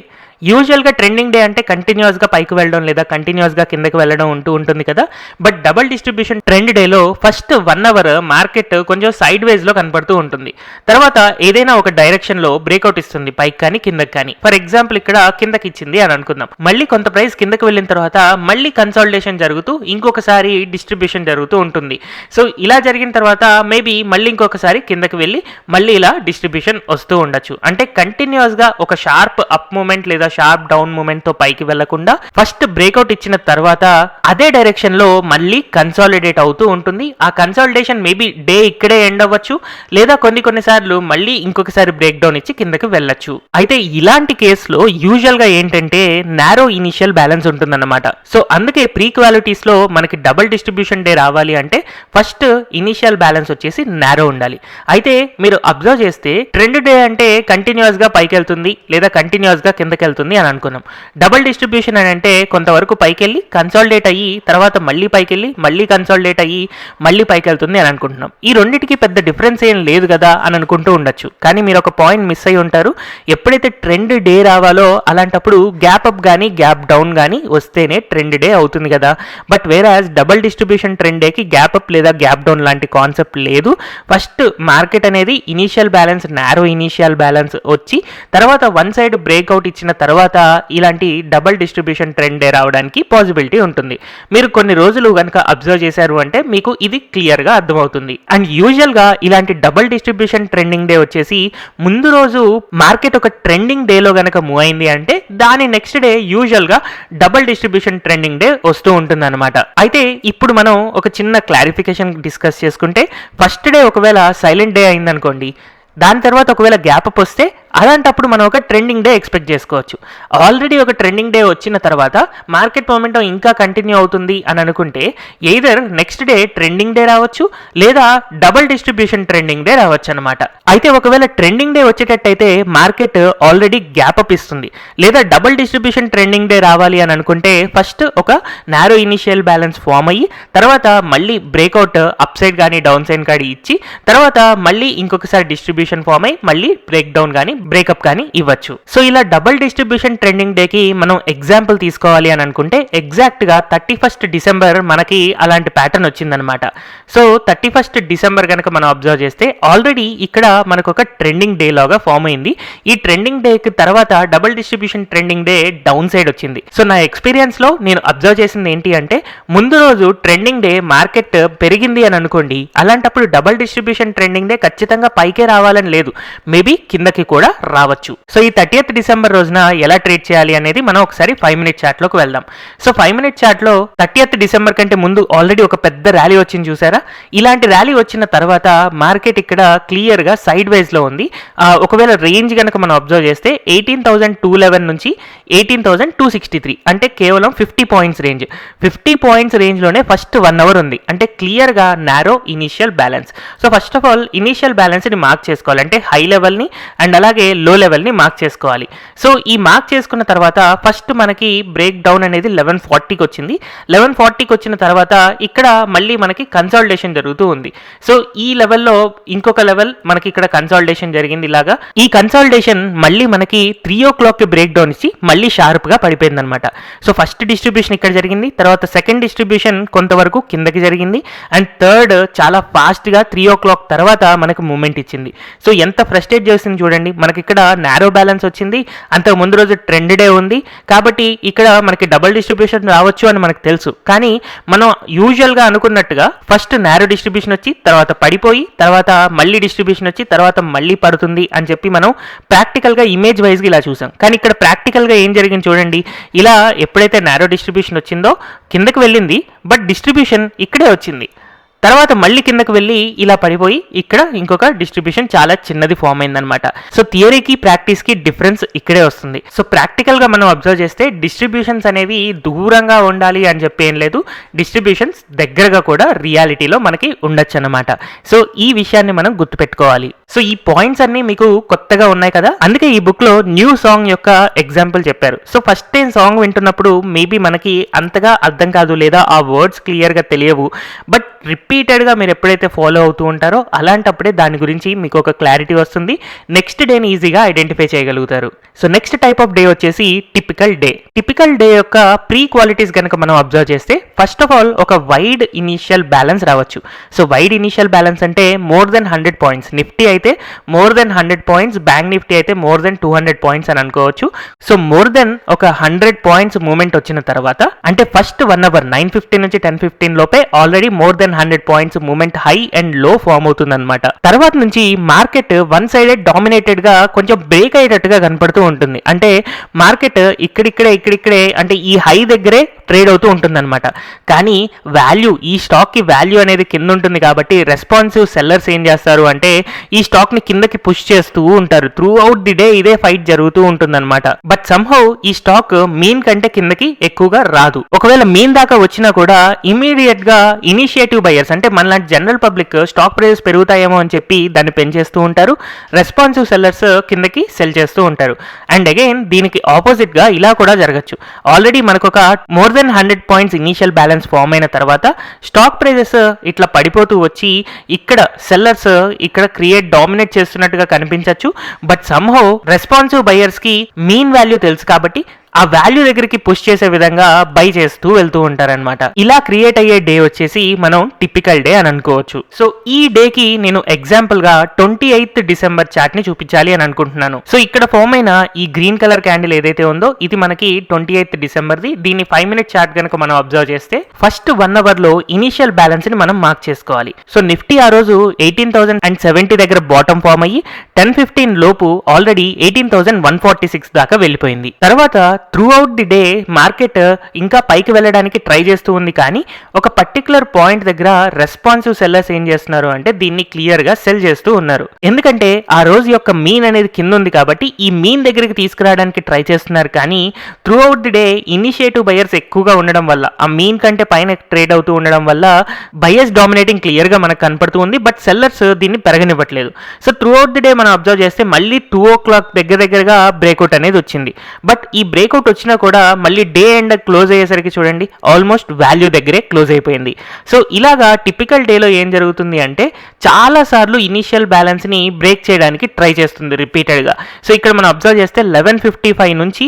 S1: యూజువల్గా ట్రెండింగ్ డే అంటే కంటిన్యూస్గా పైకి వెళ్ళడం లేదా కంటిన్యూస్గా కిందకి వెళ్ళడం ఉంటుంది కదా. బట్ డబుల్ డిస్ట్రిబ్యూషన్ ట్రెండ్ డేలో ఫస్ట్ 1 hour మార్కెట్ కొంచెం సైడ్ వేస్లో కనపడుతూ ఉంటుంది, తర్వాత ఏదైనా ఒక డైరెక్షన్లో బ్రేక్అవుట్ ఇస్తుంది, పైకి కానీ కిందకి కానీ. ఫర్ ఎగ్జాంపుల్ ఇక్కడ కిందకి ఇచ్చింది అని అనుకుందాం, మళ్ళీ కొంత ప్రైస్ కిందకి వెళ్ళిన తర్వాత మళ్ళీ కన్సాలిడేషన్ జరుగుతూ ఇంకొకసారి డిస్ట్రిబ్యూషన్ జరుగుతూ ఉంటుంది. సో ఇలా జరిగిన తర్వాత మేబీ మళ్ళీ ఇంకొకసారి కిందకి వెళ్ళి మళ్ళీ ఇలా డిస్ట్రిబ్యూషన్ వస్తూ ఉండొచ్చు. అంటే కంటిన్యూస్గా ఒక షార్ప్ అప్ మూమెంట్ లేదా షార్ప్ డౌన్ మూమెంట్ తో పైకి వెళ్లకుండా ఫస్ట్ బ్రేక్అవుట్ ఇచ్చిన తర్వాత అదే డైరెక్షన్ లో మళ్ళీ కన్సాలిడేట్ అవుతూ ఉంటుంది. ఆ కన్సాలిడేషన్ మేబీ డే ఇక్కడే ఎండ్ అవ్వచ్చు, లేదా కొన్నిసార్లు మళ్ళీ ఇంకొకసారి బ్రేక్ డౌన్ ఇచ్చి కిందకి వెళ్ళొచ్చు. అయితే ఇలాంటి కేసులో యూజువల్ గా ఏంటంటే నారో ఇనిషియల్ బ్యాలెన్స్ ఉంటుందన్నమాట. సో అందుకే ప్రీ క్వాలిటీస్ లో మనకి డబుల్ డిస్ట్రిబ్యూషన్ డే రావాలి అంటే ఫస్ట్ ఇనిషియల్ బ్యాలెన్స్ వచ్చేసి నారో ఉండాలి. అయితే మీరు అబ్జర్వ్ చేస్తే ట్రెండ్ డే అంటే కంటిన్యూస్ గా పైకి వెళ్తుంది లేదా కంటిన్యూస్ గా కిందకి వెళ్తుంది అని అనుకున్నాం. డబుల్ డిస్ట్రిబ్యూషన్ అని అంటే కొంతవరకు పైకి వెళ్ళి కన్సాలిడేట్ అయ్యి తర్వాత మళ్ళీ పైకి వెళ్ళి మళ్ళీ కన్సాలిడేట్ అయ్యి మళ్ళీ పైకి వెళ్తుంది అని అనుకుంటున్నాం. ఈ రెండింటికి పెద్ద డిఫరెన్స్ ఏం లేదు కదా అని అనుకుంటూ ఉండొచ్చు. కానీ మీరు ఒక పాయింట్ మిస్ అయ్యి ఉంటారు. ఎప్పుడైతే ట్రెండ్ డే రావాలో అలాంటప్పుడు గ్యాప్ అప్ కానీ గ్యాప్ డౌన్ కానీ వస్తేనే ట్రెండ్ డే అవుతుంది కదా. But whereas double distribution trend డేకి గ్యాప్ అప్ లేదా గ్యాప్ డౌన్ లాంటి కాన్సెప్ట్ లేదు. ఫస్ట్ మార్కెట్ అనేది initial balance narrow initial balance వచ్చి తర్వాత వన్ సైడ్ బ్రేక్అవుట్ ఇచ్చిన తర్వాత ఇలాంటి డబుల్ డిస్ట్రిబ్యూషన్ ట్రెండ్ డే రావడానికి పాసిబిలిటీ ఉంటుంది. మీరు కొన్ని రోజులు కనుక అబ్జర్వ్ చేశారు అంటే మీకు ఇది క్లియర్ గా అర్థమవుతుంది. అండ్ యూజువల్ గా ఇలాంటి డబుల్ డిస్ట్రిబ్యూషన్ ట్రెండింగ్ డే వచ్చేసి ముందు రోజు మార్కెట్ ఒక ట్రెండింగ్ డేలో గనక మూవ్ అయింది అంటే దాని నెక్స్ట్ డే యూజువల్ గా డబుల్ డిస్ట్రిబ్యూషన్ ట్రెండింగ్ డే వస్తూ ఉంటుంది అనమాట. అయితే ఇప్పుడు మనం ఒక చిన్న క్లారిఫికేషన్ డిస్కస్ చేసుకుంటే ఫస్ట్ డే ఒకవేళ సైలెంట్ డే అయిందనుకోండి, దాని తర్వాత ఒకవేళ గ్యాప్ అప్ వస్తే అలాంటప్పుడు మనం ఒక ట్రెండింగ్ డే ఎక్స్పెక్ట్ చేసుకోవచ్చు. ఆల్రెడీ ఒక ట్రెండింగ్ డే వచ్చిన తర్వాత మార్కెట్ మొమెంటం ఇంకా కంటిన్యూ అవుతుంది అని అనుకుంటే either next day trending day రావచ్చు లేదా డబుల్ డిస్ట్రిబ్యూషన్ ట్రెండింగ్ డే రావచ్చు అనమాట. అయితే ఒకవేళ ట్రెండింగ్ డే వచ్చేటట్టయితే మార్కెట్ ఆల్రెడీ గ్యాప్ అప్ ఇస్తుంది, లేదా డబుల్ డిస్ట్రిబ్యూషన్ ట్రెండింగ్ డే రావాలి అని అనుకుంటే ఫస్ట్ ఒక నారో ఇనిషియల్ బ్యాలెన్స్ ఫామ్ అయ్యి తర్వాత మళ్ళీ బ్రేక్అవుట్ అప్ సైడ్ కానీ డౌన్ సైడ్ కానీ ఇచ్చి తర్వాత మళ్ళీ ఇంకొకసారి డిస్ట్రిబ్యూషన్ ఫామ్ అయ్యి మళ్ళీ బ్రేక్ డౌన్ కానీ బ్రేకప్ కానీ ఇవ్వచ్చు. సో ఇలా డబుల్ డిస్ట్రిబ్యూషన్ ట్రెండింగ్ డేకి మనం ఎగ్జాంపుల్ తీసుకోవాలి అని అనుకుంటే ఎగ్జాక్ట్ గా 31st డిసెంబర్ మనకి అలాంటి ప్యాటర్న్ వచ్చిందనమాట. సో 31st డిసెంబర్ కనుక మనం అబ్జర్వ్ చేస్తే ఆల్రెడీ ఇక్కడ మనకు ఒక ట్రెండింగ్ డే లాగా ఫామ్ అయింది. ఈ ట్రెండింగ్ డేకి తర్వాత double distribution trending day down side వచ్చింది. సో నా ఎక్స్పీరియన్స్ లో నేను అబ్జర్వ్ చేసింది ఏంటి అంటే ముందు రోజు ట్రెండింగ్ డే మార్కెట్ పెరిగింది అని అనుకోండి, అలాంటప్పుడు డబుల్ డిస్ట్రిబ్యూషన్ ట్రెండింగ్ డే ఖచ్చితంగా పైకే రావాలని లేదు, మేబీ కిందకి కూడా రావచ్చు. సో ఈ 30th డిసెంబర్ రోజున ఎలా ట్రేడ్ చేయాలి అనేది మనం ఒకసారి 5 minute చార్ట్ లోకి వెళ్దాం. సో 5 minute చార్ట్ లో 30th డిసెంబర్ కంటే ముందు ఆల్రెడీ ఒక పెద్ద ర్యాలీ వచ్చింది చూసారా. ఇలాంటి ర్యాలీ వచ్చిన తర్వాత మార్కెట్ ఇక్కడ క్లియర్ గా సైడ్ వైజ్ లో ఉంది. ఒకవేళ రేంజ్ కనుక మనం అబ్జర్వ్ చేస్తే 18,211 నుంచి 18,263 అంటే కేవలం 50 పాయింట్స్ రేంజ్. 50 పాయింట్స్ రేంజ్ లోనే ఫస్ట్ 1 hour ఉంది, అంటే క్లియర్ గా narrow initial balance. So first of all initial balance ని మార్క్ చేసుకోవాలి, అంటే హై లెవెల్ ని అండ్ అలాగే అలాగే లో లెవెల్ని మార్క్ చేసుకోవాలి. సో ఈ మార్క్ చేసుకున్న తర్వాత ఫస్ట్ మనకి బ్రేక్ డౌన్ అనేది 1140కి వచ్చింది. 1140కి వచ్చిన తర్వాత ఇక్కడ మళ్ళీ మనకి కన్సాలిడేషన్ జరుగుతూ ఉంది. సో ఈ లెవెల్లో ఇంకొక లెవెల్ మనకి ఇక్కడ కన్సాలిడేషన్ జరిగింది. ఇలాగా ఈ కన్సాలిడేషన్ మళ్ళీ మనకి 3 o'clockకి బ్రేక్ డౌన్ ఇచ్చి మళ్ళీ షార్ప్గా పడిపోయింది అనమాట. సో ఫస్ట్ డిస్ట్రిబ్యూషన్ ఇక్కడ జరిగింది, తర్వాత సెకండ్ డిస్ట్రిబ్యూషన్ కొంతవరకు కిందకి జరిగింది, అండ్ థర్డ్ చాలా ఫాస్ట్గా 3 o'clock తర్వాత మనకు మూమెంట్ ఇచ్చింది. సో ఎంత ఫ్రస్ట్రేట్ చేసింది చూడండి. మనకి ఇక్కడ నారో బ్యాలెన్స్ వచ్చింది, అంతకు ముందు రోజు ట్రెండ్ డే ఉంది, కాబట్టి ఇక్కడ మనకి డబుల్ డిస్ట్రిబ్యూషన్ రావచ్చు అని మనకు తెలుసు. కానీ మనం యూజువల్గా అనుకున్నట్టుగా ఫస్ట్ నారో డిస్ట్రిబ్యూషన్ వచ్చి తర్వాత పడిపోయి తర్వాత మళ్ళీ డిస్ట్రిబ్యూషన్ వచ్చి తర్వాత మళ్ళీ పడుతుంది అని చెప్పి మనం ప్రాక్టికల్గా ఇమేజ్ వైజ్గా ఇలా చూసాం. కానీ ఇక్కడ ప్రాక్టికల్గా ఏం జరిగింది చూడండి. ఇలా ఎప్పుడైతే నారో డిస్ట్రిబ్యూషన్ వచ్చిందో కిందకి వెళ్ళింది, బట్ డిస్ట్రిబ్యూషన్ ఇక్కడే వచ్చింది, తర్వాత మళ్ళీ కిందకి వెళ్ళి ఇలా పడిపోయి ఇక్కడ ఇంకొక డిస్ట్రిబ్యూషన్ చాలా చిన్నది ఫామ్ అయిందనమాట. సో థియరీకి ప్రాక్టీస్కి డిఫరెన్స్ ఇక్కడే వస్తుంది. సో ప్రాక్టికల్గా మనం అబ్జర్వ్ చేస్తే డిస్ట్రిబ్యూషన్స్ అనేవి దూరంగా ఉండాలి అని చెప్పి ఏం లేదు, డిస్ట్రిబ్యూషన్స్ దగ్గరగా కూడా రియాలిటీలో మనకి ఉండొచ్చు అనమాట. సో ఈ విషయాన్ని మనం గుర్తుపెట్టుకోవాలి. సో ఈ పాయింట్స్ అన్ని మీకు కొత్తగా ఉన్నాయి కదా, అందుకే ఈ బుక్లో న్యూ సాంగ్ యొక్క ఎగ్జాంపుల్ చెప్పారు. సో ఫస్ట్ టైం సాంగ్ వింటున్నప్పుడు మేబీ మనకి అంతగా అర్థం కాదు లేదా ఆ వర్డ్స్ క్లియర్గా తెలియవు, బట్ రిపీటెడ్గా మీరు ఎప్పుడైతే ఫాలో అవుతూ ఉంటారో అలాంటప్పుడే దాని గురించి మీకు ఒక క్లారిటీ వస్తుంది. నెక్స్ట్ డేని ఈజీగా ఐడెంటిఫై చేయగలుగుతారు. So next type of day వచ్చేసి టిపికల్ డే. టిపికల్ డే యొక్క ప్రీ క్వాలిటీస్ కనుక మనం అబ్జర్వ్ చేస్తే ఫస్ట్ ఆఫ్ ఆల్ ఒక వైడ్ ఇనీషియల్ బ్యాలెన్స్ రావచ్చు. సో వైడ్ ఇనీషియల్ బ్యాలెన్స్ అంటే మోర్ దెన్ 100 పాయింట్స్, నిఫ్టీ అయితే more than 100 points, bank Nifty అయితే మోర్ దెన్ 200 పాయింట్స్ అని అనుకోవచ్చు. సో మోర్ దెన్ ఒక 100 పాయింట్స్ మూమెంట్ వచ్చిన తర్వాత అంటే ఫస్ట్ 1 అవర్ 9:15 నుంచి 10:15 లోపే already more than 100 points movement high and low form అవుతుంది అనమాట. తర్వాత నుంచి మార్కెట్ వన్ సైడెడ్ డామినేటెడ్ గా కొంచెం బ్రేక్ అయ్యేటట్టుగా కనపడుతూ ఉంటుంది. అంటే మార్కెట్ ఇక్కడిక్కడే అంటే ఈ హై దగ్గరే ట్రేడ్ అవుతూ ఉంటుంది అనమాట. కానీ వాల్యూ, ఈ స్టాక్ కి వాల్యూ అనేది కింద ఉంటుంది కాబట్టి రెస్పాన్సివ్ సెల్లర్స్ ఏం చేస్తారు అంటే ఈ స్టాక్ ని కిందకి పుష్ చేస్తూ ఉంటారు. త్రూ అవుట్ ది డే ఇదే ఫైట్ జరుగుతూ ఉంటుంది అనమాట. బట్ సమ్హౌ ఈ స్టాక్ మీన్ కంటే కిందకి ఎక్కువగా రాదు. ఒకవేళ మీన్ దాకా వచ్చినా కూడా ఇమీడియట్ గా ఇనిషియేటివ్ బయర్స్ అంటే మనలాంటి జనరల్ పబ్లిక్ స్టాక్ ప్రైజెస్ పెరుగుతాయేమో అని చెప్పి దాన్ని పెంచేస్తూ ఉంటారు, రెస్పాన్సివ్ సెల్లర్స్ కిందకి సెల్ చేస్తూ ఉంటారు. అండ్ అగైన్ దీనికి ఆపోజిట్ గా ఇలా కూడా జరగచ్చు. ఆల్రెడీ మనకు ఒక more than 100 points initial balance form అయిన తర్వాత స్టాక్ ప్రైజెస్ ఇట్లా పడిపోతూ వచ్చి ఇక్కడ సెల్లర్స్ ఇక్కడ క్రియేట్ డామినేట్ చేస్తున్నట్టుగా కనిపించవచ్చు. బట్ సమ్హౌ రెస్పాన్సివ్ బయర్స్ కి మీన్ వాల్యూ తెలుసు కాబట్టి ఆ వాల్యూ దగ్గరికి పుష్ చేసే విధంగా బై చేస్తూ వెళ్తూ ఉంటారనమాట. ఇలా క్రియేట్ అయ్యే డే వచ్చేసి మనం టిపికల్ డే అని అనుకోవచ్చు. సో ఈ డేకి నేను ఎగ్జాంపుల్ గా 28th డిసెంబర్ చార్ట్ ని చూపించాలి అని అనుకుంటున్నాను. సో ఇక్కడ ఫామ్ అయిన ఈ గ్రీన్ కలర్ క్యాండిల్ ఏదైతే ఉందో ఇది మనకి 28th డిసెంబర్ది. దీన్ని 5 minute చార్ట్ కనుక మనం అబ్జర్వ్ చేస్తే ఫస్ట్ 1 అవర్ లో ఇనిషియల్ బ్యాలెన్స్ ని మనం మార్క్ చేసుకోవాలి. సో నిఫ్టీ ఆ రోజు 18,070 దగ్గర బాటమ్ ఫామ్ అయ్యి 10:15 లోపు ఆల్రెడీ 18,146 దాకా వెళ్ళిపోయింది. తర్వాత through out the day market ఇంకా పైకి వెళ్ళడానికి ట్రై చేస్తూ ఉంది. కానీ ఒక పర్టికులర్ పాయింట్ దగ్గర రెస్పాన్సివ్ సెల్లర్స్ ఏం చేస్తున్నారు అంటే దీన్ని క్లియర్ గా సెల్ చేస్తూ ఉన్నారు. ఎందుకంటే ఆ రోజు యొక్క మీన్ అనేది కింద ఉంది కాబట్టి ఈ మీన్ దగ్గరికి తీసుకురావడానికి ట్రై చేస్తున్నారు. కానీ through out the day initiative buyers ఎక్కువగా ఉండడం వల్ల ఆ మీన్ కంటే పైన ట్రేడ్ అవుతూ ఉండడం వల్ల బయర్స్ డామినేటింగ్ క్లియర్ గా మనకు కనపడుతూ ఉంది. బట్ సెల్లర్స్ దీన్ని పెరగనివ్వట్లేదు. So throughout the day మనం అబ్జర్వ్ చేస్తే మళ్ళీ 2 o'clock దగ్గరగా బ్రేక్అవుట్ అనేది వచ్చింది. బట్ ఈ బ్రేక్అవుట్ వచ్చినా కూడా మళ్ళీ డే ఎండ్ క్లోజ్ అయ్యేసరికి చూడండి ఆల్మోస్ట్ వాల్యూ దగ్గరే క్లోజ్ అయిపోయింది. సో ఇలాగా టిపికల్ డేలో ఏం జరుగుతుంది అంటే చాలా సార్లు ఇనిషియల్ బ్యాలెన్స్ ని బ్రేక్ చేయడానికి ట్రై చేస్తుంది రిపీటెడ్గా. సో ఇక్కడ మనం అబ్జర్వ్ చేస్తే 11:55 నుంచి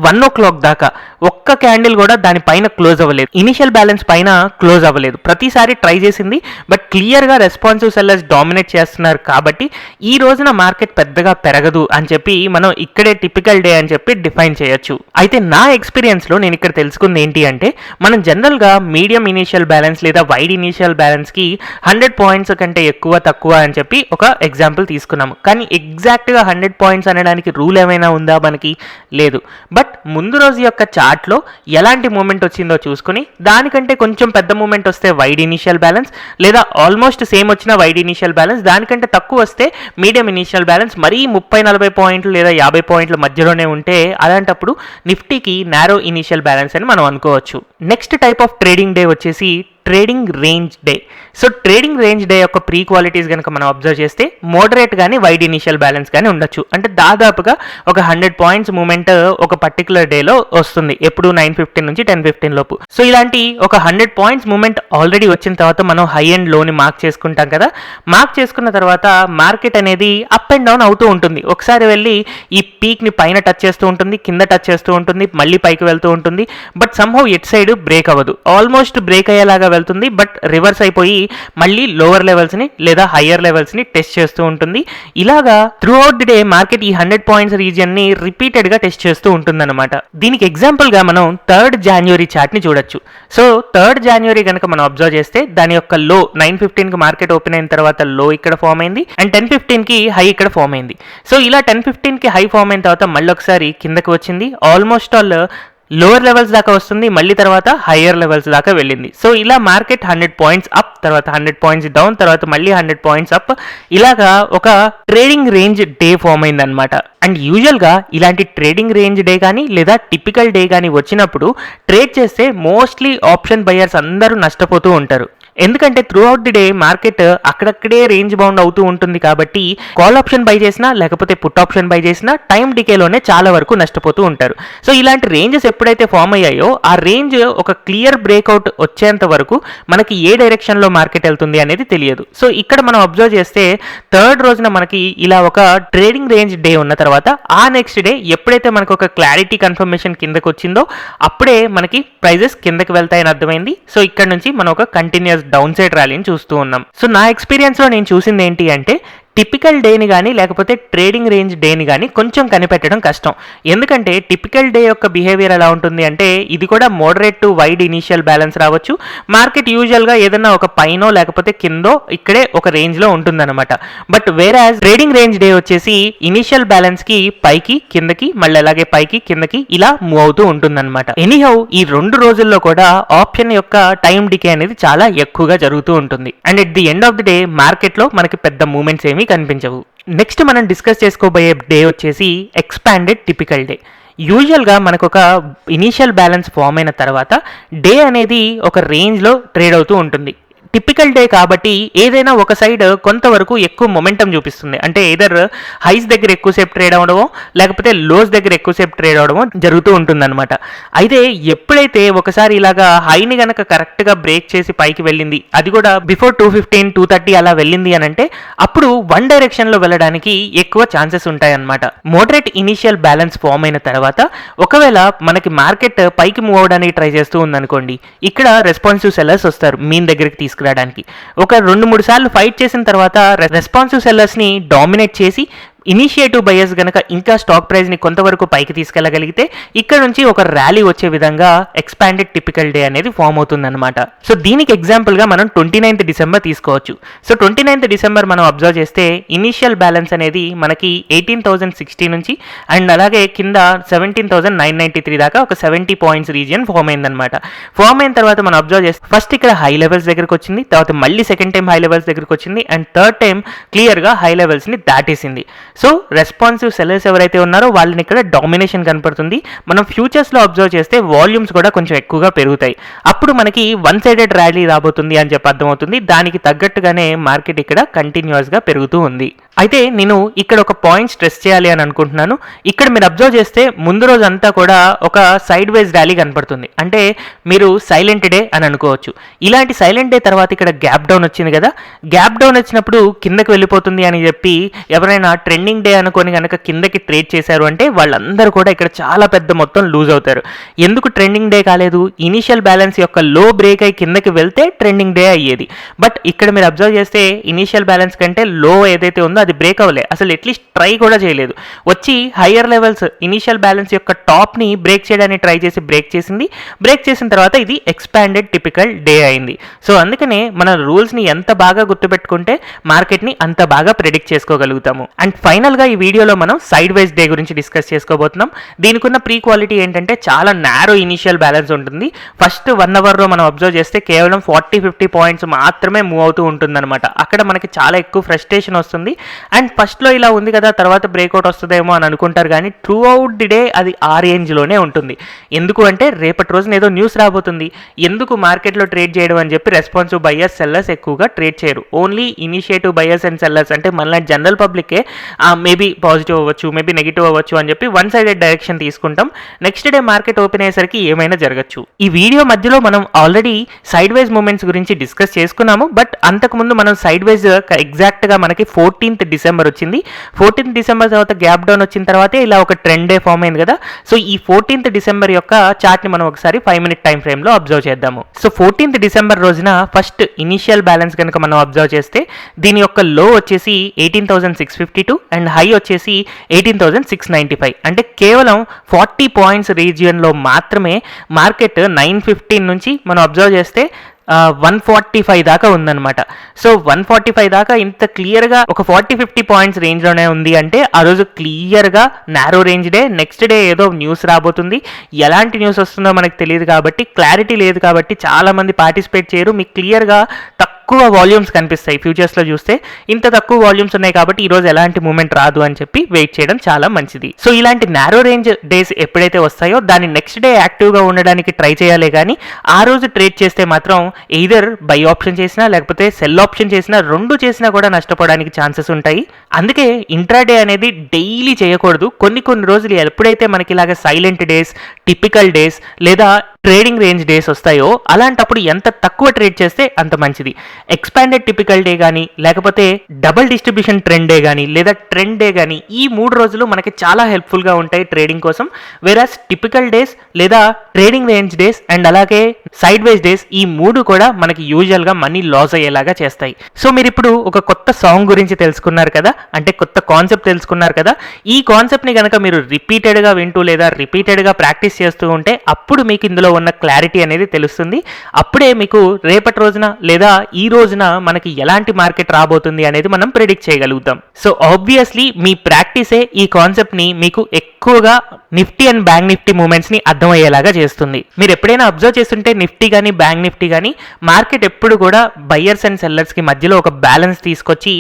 S1: 1 o'clock దాకా ఒక్క క్యాండిల్ కూడా దానిపైన క్లోజ్ అవ్వలేదు, ఇనిషియల్ బ్యాలెన్స్ పైన క్లోజ్ అవ్వలేదు. ప్రతిసారి ట్రై చేసింది బట్ క్లియర్గా రెస్పాన్సివ్ సెల్లర్స్ డామినేట్ చేస్తున్నారు కాబట్టి ఈ రోజున మార్కెట్ పెద్దగా పెరగదు అని చెప్పి మనం ఇక్కడే టిపికల్ డే అని చెప్పి డిఫైన్ చేయొచ్చు. అయితే నా ఎక్స్పీరియన్స్లో నేను ఇక్కడ తెలుసుకుంది ఏంటి అంటే మనం జనరల్గా మీడియం ఇనిషియల్ బ్యాలెన్స్ లేదా వైడ్ ఇనిషియల్ బ్యాలెన్స్కి 100 పాయింట్స్ కంటే ఎక్కువ తక్కువ అని చెప్పి ఒక ఎగ్జాంపుల్ తీసుకున్నాము. కానీ ఎగ్జాక్ట్గా 100 పాయింట్స్ అనడానికి రూల్ ఏమైనా ఉందా? మనకి లేదు. బట్ ముందు రోజు యొక్క చార్ట్లో ఎలాంటి మూమెంట్ వచ్చిందో చూసుకుని దానికంటే కొంచెం పెద్ద మూమెంట్ వస్తే వైడ్ ఇనిషియల్ బ్యాలెన్స్, లేదా ఆల్మోస్ట్ సేమ్ వచ్చిన వైడ్ ఇనిషియల్ బ్యాలెన్స్, దానికంటే తక్కువ వస్తే మీడియం ఇనిషియల్ బ్యాలెన్స్, మరీ 30-40 పాయింట్లు లేదా 50 పాయింట్ల మధ్యలోనే ఉంటే అలాంటప్పుడు నిఫ్టీకి నారో ఇనిషియల్ బ్యాలెన్స్ అని మనం అనుకోవచ్చు. Next type of trading day వచ్చేసి trading range day. So trading range day యొక్క ప్రీ క్వాలిటీస్ కనుక మనం అబ్జర్వ్ చేస్తే మోడరేట్ కానీ వైడ్ ఇనిషియల్ బ్యాలెన్స్ కానీ ఉండొచ్చు. అంటే దాదాపుగా ఒక 100 పాయింట్స్ మూమెంట్ ఒక పర్టికులర్ డేలో వస్తుంది, ఎప్పుడు 9:15 నుంచి 10:15 లోపు. సో ఇలాంటి ఒక 100 పాయింట్స్ మూమెంట్ ఆల్రెడీ వచ్చిన తర్వాత మనం హై అండ్ లోని మార్క్ చేసుకుంటాం కదా. మార్క్ చేసుకున్న తర్వాత మార్కెట్ అనేది అప్ అండ్ డౌన్ అవుతూ ఉంటుంది. ఒకసారి వెళ్ళి ఈ పీక్ ని పైన టచ్ చేస్తూ ఉంటుంది, కింద టచ్ చేస్తూ ఉంటుంది, మళ్ళీ పైకి వెళ్తూ ఉంటుంది. But somehow at side break అవ్వదు, ఆల్మోస్ట్ బ్రేక్ అయ్యేలాగా వెళ్తుంది, బట్ రివర్స్ అయిపోయి మళ్ళీ లోవర్ లెవెల్స్ ని లేదా హయ్యర్ లెవెల్స్ ని టెస్ట్ చేస్తూ ఉంటుంది. ఇలాగా through out the day market ఈ 100 పాయింట్స్ రీజియన్ ని రిపీటెడ్ గా టెస్ట్ చేస్తూ ఉంటుంది అనమాట. దీనికి ఎగ్జాంపుల్ గా మనం 3rd January చార్ట్ ని చూడొచ్చు. సో 3rd January కనుక మనం అబ్జర్వ్ చేస్తే దాని యొక్క లో 9:15 కి మార్కెట్ ఓపెన్ అయిన తర్వాత లో ఇక్కడ ఫామ్ అయింది అండ్ 10:15 కి హై ఇక్కడ ఫామ్ అయింది. సో ఇలా 10:15 కి హై ఫామ్ అయిన తర్వాత మళ్ళీ ఒకసారి కిందకి వచ్చింది, ఆల్మోస్ట్ ఆల్ లోవర్ లెవెల్స్ దాకా వస్తుంది, మళ్ళీ తర్వాత హయ్యర్ లెవెల్స్ దాకా వెళ్ళింది. సో ఇలా మార్కెట్ 100 పాయింట్స్ అప్, తర్వాత 100 పాయింట్స్ డౌన్, తర్వాత మళ్ళీ 100 పాయింట్స్ అప్, ఇలాగా ఒక ట్రేడింగ్ రేంజ్ డే ఫామ్ అయింది అనమాట. అండ్ యూజువల్గా ఇలాంటి ట్రేడింగ్ రేంజ్ డే కానీ లేదా టిపికల్ డే కానీ వచ్చినప్పుడు ట్రేడ్ చేస్తే మోస్ట్లీ ఆప్షన్ బయర్స్ అందరూ నష్టపోతూ ఉంటారు. ఎందుకంటే through out the day market అక్కడక్కడే రేంజ్ బౌండ్ అవుతూ ఉంటుంది కాబట్టి కాల్ ఆప్షన్ బై చేసినా లేకపోతే పుట్ ఆప్షన్ బై చేసినా టైం డికేలోనే చాలా వరకు నష్టపోతూ ఉంటారు. సో ఇలాంటి రేంజెస్ ఎప్పుడైతే ఫామ్ అయ్యాయో ఆ రేంజ్ ఒక క్లియర్ బ్రేక్అవుట్ వచ్చేంత వరకు మనకి ఏ డైరెక్షన్లో మార్కెట్ వెళ్తుంది అనేది తెలియదు. సో ఇక్కడ మనం అబ్జర్వ్ చేస్తే 3rd రోజున మనకి ఇలా ఒక ట్రేడింగ్ రేంజ్ డే ఉన్న తర్వాత ఆ నెక్స్ట్ డే ఎప్పుడైతే మనకు ఒక క్లారిటీ కన్ఫర్మేషన్ కిందకి వచ్చిందో అప్పుడే మనకి ప్రైజెస్ కిందకి వెళ్తాయని అర్థమైంది. సో ఇక్కడ నుంచి మనం ఒక కంటిన్యూస్ డౌన్ సైడ్ ర్యాలీని చూస్తూ ఉన్నాం. సో నా ఎక్స్పీరియన్స్లో నేను చూసింది ఏంటి అంటే టిపికల్ డేని కానీ లేకపోతే ట్రేడింగ్ రేంజ్ డేని కానీ కొంచెం కనిపెట్టడం కష్టం. ఎందుకంటే టిపికల్ డే యొక్క బిహేవియర్ ఎలా ఉంటుంది అంటే ఇది కూడా moderate to wide initial balance రావచ్చు. మార్కెట్ యూజువల్గా ఏదన్నా ఒక పైనో లేకపోతే కిందో ఇక్కడే ఒక రేంజ్లో ఉంటుందన్నమాట. But whereas trading range day వచ్చేసి ఇనిషియల్ బ్యాలెన్స్కి పైకి కిందకి మళ్ళీ అలాగే పైకి కిందకి ఇలా మూవ్ అవుతూ ఉంటుందన్నమాట. ఎనీహౌ ఈ 2 రోజుల్లో కూడా ఆప్షన్ యొక్క టైం డికే అనేది చాలా ఎక్కువగా జరుగుతూ ఉంటుంది. And at the end of the day మార్కెట్లో మనకి పెద్ద మూమెంట్స్ ఏమీ కనిపించవు. నెక్స్ట్ మనం డిస్కస్ చేసుకోబోయే డే వచ్చేసి ఎక్స్పాండెడ్ టిపికల్ డే. యూజువల్గా మనకు ఒక ఇనీషియల్ బ్యాలెన్స్ ఫామ్ అయిన తర్వాత డే అనేది ఒక రేంజ్లో ట్రేడ్ అవుతూ ఉంటుంది. టిపికల్ డే కాబట్టి ఏదైనా ఒక సైడ్ కొంతవరకు ఎక్కువ మొమెంటం చూపిస్తుంది. అంటే ఏదర్ హైస్ దగ్గర ఎక్కువసేపు ట్రేడ్ అవడమో లేకపోతే లోస్ దగ్గర ఎక్కువసేపు ట్రేడ్ అవడమో జరుగుతూ ఉంటుందన్నమాట. అయితే ఎప్పుడైతే ఒకసారి ఇలాగా హైని గనక కరెక్ట్గా బ్రేక్ చేసి పైకి వెళ్ళింది, అది కూడా బిఫోర్ 2:15, 2:30 అలా వెళ్ళింది అని అంటే అప్పుడు వన్ డైరెక్షన్లో వెళ్ళడానికి ఎక్కువ ఛాన్సెస్ ఉంటాయన్నమాట. మోడరేట్ ఇనిషియల్ బ్యాలెన్స్ ఫామ్ అయిన తర్వాత ఒకవేళ మనకి మార్కెట్ పైకి మూవ్ అవడానికి ట్రై చేస్తూ ఉందనుకోండి, ఇక్కడ రెస్పాన్సివ్ సెల్లర్స్ వస్తారు మీన్ దగ్గరికి తీసుకురావడానికి. ఒక 2-3 సార్లు ఫైట్ చేసిన తర్వాత రెస్పాన్సివ్ సెల్లర్స్ని డామినేట్ చేసి ఇనిషియేటివ్ బయర్స్ గనక ఇంకా స్టాక్ ప్రైస్ని కొంతవరకు పైకి తీసుకెళ్లగలిగితే ఇక్కడ నుంచి ఒక ర్యాలీ వచ్చే విధంగా ఎక్స్పాండెడ్ టిపికల్ డే అనేది ఫామ్ అవుతుందన్నమాట. సో దీనికి ఎగ్జాంపుల్గా మనం 29th December తీసుకోవచ్చు. సో 29th December మనం అబ్జర్వ్ చేస్తే ఇనిషియల్ బ్యాలెన్స్ అనేది మనకి 18,060 నుంచి అండ్ అలాగే కింద 17,993 దాకా ఒక 70 పాయింట్స్ రీజియన్ ఫామ్ అయిందనమాట. ఫామ్ అయిన తర్వాత మనం అబ్జర్వ్ చేస్తే ఫస్ట్ ఇక్కడ హై లెవెల్స్ దగ్గరకు వచ్చింది, తర్వాత మళ్ళీ సెకండ్ టైం హై లెవెల్స్ దగ్గరకు వచ్చింది అండ్ థర్డ్ టైం క్లియర్గా హై లెవెల్స్ని దాటేసింది. సో రెస్పాన్సివ్ సెల్లర్స్ ఎవరైతే ఉన్నారో వాళ్ళని ఇక్కడ డామినేషన్ కనపడుతుంది. మనం ఫ్యూచర్స్లో అబ్జర్వ్ చేస్తే వాల్యూమ్స్ కూడా కొంచెం ఎక్కువగా పెరుగుతాయి. అప్పుడు మనకి వన్ సైడెడ్ ర్యాలీ రాబోతుంది అని చెప్పి అర్థమవుతుంది. దానికి తగ్గట్టుగానే మార్కెట్ ఇక్కడ కంటిన్యూస్గా పెరుగుతూ ఉంది. అయితే నేను ఇక్కడ ఒక పాయింట్ స్ట్రెస్ చేయాలి అని అనుకుంటున్నాను. ఇక్కడ మీరు అబ్జర్వ్ చేస్తే ముందు రోజు అంతా కూడా ఒక సైడ్ వైజ్ ర్యాలీ కనపడుతుంది. అంటే మీరు సైలెంట్ డే అని అనుకోవచ్చు. ఇలాంటి సైలెంట్ డే తర్వాత ఇక్కడ గ్యాప్ డౌన్ వచ్చింది కదా, గ్యాప్ డౌన్ వచ్చినప్పుడు కిందకి వెళ్ళిపోతుంది అని చెప్పి ఎవరైనా ట్రెండింగ్ డే అనుకొని కనుక కిందకి ట్రేడ్ చేశారు అంటే వాళ్ళందరూ కూడా ఇక్కడ చాలా పెద్ద మొత్తం లూజ్ అవుతారు. ఎందుకు ట్రెండింగ్ డే కాలేదు? ఇనిషియల్ బ్యాలెన్స్ యొక్క లో బ్రేక్ అయి కిందకి వెళ్తే ట్రెండింగ్ డే అయ్యేది. బట్ ఇక్కడ మీరు అబ్జర్వ్ చేస్తే ఇనిషియల్ బ్యాలెన్స్ కంటే లో ఏదైతే ఉందో అది బ్రేక్ అవ్వలే, అసలు అట్లీస్ట్ ట్రై కూడా చేయలేదు. వచ్చి హయ్యర్ లెవెల్స్ ఇనిషియల్ బ్యాలెన్స్ యొక్క టాప్ని బ్రేక్ చేయడానికి ట్రై చేసి బ్రేక్ చేసింది. బ్రేక్ చేసిన తర్వాత ఇది ఎక్స్పాండెడ్ టిపికల్ డే అయింది. సో అందుకనే మన రూల్స్ని ఎంత బాగా గుర్తుపెట్టుకుంటే మార్కెట్ని అంత బాగా ప్రెడిక్ట్ చేసుకోగలుగుతాము. అండ్ ఫైనల్ గా ఈ వీడియోలో మనం సైడ్ వైజ్ డే గురించి డిస్కస్ చేసుకోబోతున్నాం. దీనికి ఉన్న ప్రీ క్వాలిటీ ఏంటంటే చాలా నారో ఇనిషియల్ బ్యాలెన్స్ ఉంటుంది. ఫస్ట్ 1 అవర్లో మనం అబ్జర్వ్ చేస్తే కేవలం 40-50 పాయింట్స్ మాత్రమే మూవ్ అవుతూ ఉంటుందన్నమాట. అక్కడ మనకి చాలా ఎక్కువ ఫ్రస్ట్రేషన్ వస్తుంది. అండ్ ఫస్ట్లో ఇలా ఉంది కదా, తర్వాత బ్రేక్అవుట్ వస్తుందేమో అని అనుకుంటారు, కానీ త్రూ అవుట్ ది డే అది ఆ రేంజ్లోనే ఉంటుంది. ఎందుకు అంటే రేపటి రోజున ఏదో న్యూస్ రాబోతుంది, ఎందుకు మార్కెట్లో ట్రేడ్ చేయడం అని చెప్పి రెస్పాన్సివ్ బయర్స్ సెల్లర్స్ ఎక్కువగా ట్రేడ్ చేయరు. Only initiative buyers and sellers, అంటే మన జనరల్ పబ్లికే మేబీ పాజిటివ్ అవ్వచ్చు, మేబీ నెగిటివ్ అవ్వచ్చు అని చెప్పి వన్ సైడెడ్ డైరెక్షన్ తీసుకుంటాం. నెక్స్ట్ డే మార్కెట్ ఓపెన్ అయ్యేసరికి ఏమైనా జరగచ్చు. ఈ వీడియో మధ్యలో మనం ఆల్రెడీ సైడ్ వైజ్ మూమెంట్స్ గురించి డిస్కస్ చేసుకున్నాము. బట్ అంతకుముందు మనం సైడ్ వైజ్ ఎగ్జాక్ట్గా మనకి 14th డిసెంబర్ వచ్చింది. 14th డిసెంబర్ తర్వాత గ్యాప్ డౌన్ వచ్చిన తర్వాతే ఇలా ఒక ట్రెండ్ డే ఫామ్ అయింది కదా. సో ఈ 14th డిసెంబర్ యొక్క చార్ట్ని మనం ఒకసారి 5 minute టైం ఫ్రేమ్లో అబ్జర్వ్ చేద్దాము. సో 14th డిసెంబర్ రోజున ఫస్ట్ ఇనిషియల్ బ్యాలెన్స్ కనుక మనం అబ్జర్వ్ చేస్తే దీని యొక్క లో వచ్చేసి 18,652 అండ్ హై వచ్చేసి 18,695. అంటే కేవలం 40 పాయింట్స్ రీజియన్లో మాత్రమే మార్కెట్ 9:15 నుంచి మనం అబ్జర్వ్ చేస్తే 145 దాకా ఉందన్నమాట. సో 145 దాకా ఇంత క్లియర్గా ఒక 40-50 పాయింట్స్ రేంజ్లోనే ఉంది అంటే ఆ రోజు క్లియర్గా narrow range day. Next day ఏదో న్యూస్ రాబోతుంది, ఎలాంటి న్యూస్ వస్తుందో మనకు తెలియదు కాబట్టి, క్లారిటీ లేదు కాబట్టి చాలామంది పార్టిసిపేట్ చేయరు. మీకు క్లియర్గా తక్కువ వాల్యూమ్స్ కనిపిస్తాయి. ఫ్యూచర్స్లో చూస్తే ఇంత తక్కువ వాల్యూమ్స్ ఉన్నాయి కాబట్టి ఈరోజు ఎలాంటి మూమెంట్ రాదు అని చెప్పి వెయిట్ చేయడం చాలా మంచిది. సో ఇలాంటి నారో రేంజ్ డేస్ ఎప్పుడైతే వస్తాయో దాన్ని నెక్స్ట్ డే యాక్టివ్గా ఉండడానికి ట్రై చేయాలి, కానీ ఆ రోజు ట్రేడ్ చేస్తే మాత్రం ఎయిదర్ బై ఆప్షన్ చేసినా లేకపోతే సెల్ ఆప్షన్ చేసినా, రెండు చేసినా కూడా నష్టపోవడానికి ఛాన్సెస్ ఉంటాయి. అందుకే ఇంట్రాడే అనేది డైలీ చేయకూడదు. కొన్ని రోజులు ఎప్పుడైతే మనకి ఇలాగ సైలెంట్ డేస్, టిపికల్ డేస్ లేదా ట్రేడింగ్ రేంజ్ డేస్ వస్తాయో అలాంటప్పుడు ఎంత తక్కువ ట్రేడ్ చేస్తే అంత మంచిది. ఎక్స్పాండెడ్ టిపికల్ డే కానీ లేకపోతే డబుల్ డిస్ట్రిబ్యూషన్ ట్రెండ్ డే కానీ లేదా ట్రెండ్ డే కానీ ఈ 3 రోజులు మనకి చాలా హెల్ప్ఫుల్గా ఉంటాయి ట్రేడింగ్ కోసం. వేరాస్ టిపికల్ డేస్ లేదా ట్రేడింగ్ రేంజ్ డేస్ అండ్ అలాగే సైడ్ వైజ్ డేస్ ఈ 3 కూడా మనకి యూజువల్గా మనీ లాస్ అయ్యేలాగా చేస్తాయి. సో మీరు ఇప్పుడు ఒక కొత్త సాంగ్ గురించి తెలుసుకున్నారు కదా, అంటే కొత్త కాన్సెప్ట్ తెలుసుకున్నారు కదా. ఈ కాన్సెప్ట్ని కనుక మీరు రిపీటెడ్గా వింటూ లేదా రిపీటెడ్గా ప్రాక్టీస్ చేస్తూ ఉంటే అప్పుడు మీకు ఇందులో ఉన్న క్లారిటీ అనేది తెలుస్తుంది. అప్పుడే మీకు రేపటి రోజున లేదా ఈ రోజున మనకి ఎలాంటి మార్కెట్ రాబోతుంది అనేది మనం ప్రిడిక్ట్ చేయగలుగుతాం. సో ఆబ్వియస్లీ మీ ప్రాక్టీసే ఈ కాన్సెప్ట్ని మీకు ఎక్కువగా Nifty and bank Nifty movements ని అర్థమయ్యేలాగా చేస్తుంది. మీరు ఎప్పుడైనా అబ్జర్వ్ చేస్తుంటే నిఫ్టీ కానీ బ్యాంక్ నిఫ్టీ కానీ మార్కెట్ ఎప్పుడు కూడా బయ్యర్స్ అండ్ సెల్లర్స్ కి మధ్యలో ఒక బ్యాలెన్స్ తీసుకొచ్చి